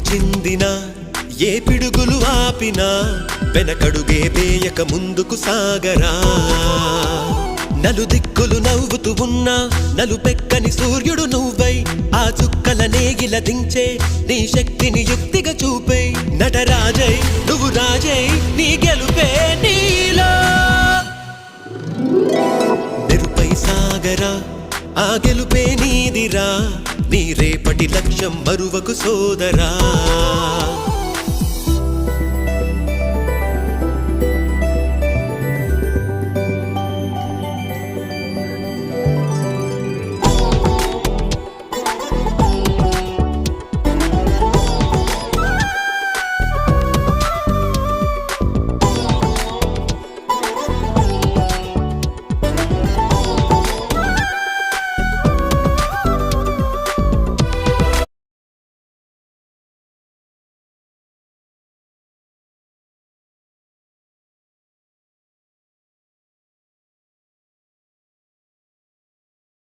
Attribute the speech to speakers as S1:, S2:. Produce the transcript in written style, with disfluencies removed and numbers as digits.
S1: చిందినా ఏ పిడుగులు ఆపినా వెనకడుగే వేయక ముందుకు సాగరా నలుదిక్కులు నవ్వుతూ ఉన్నా నలుపెక్కని సూర్యుడు నువ్వై ఆ చుక్కల నేగిల దించే నీ శక్తిని యుక్తిగా చూపే నటరాజై నువ్వు రాజై నీ గెలుపే నీలో మెరుపై సాగరా ఆ గెలుపే నీదిరా నీ రేపటి లక్ష్యం మరువకు సోదరా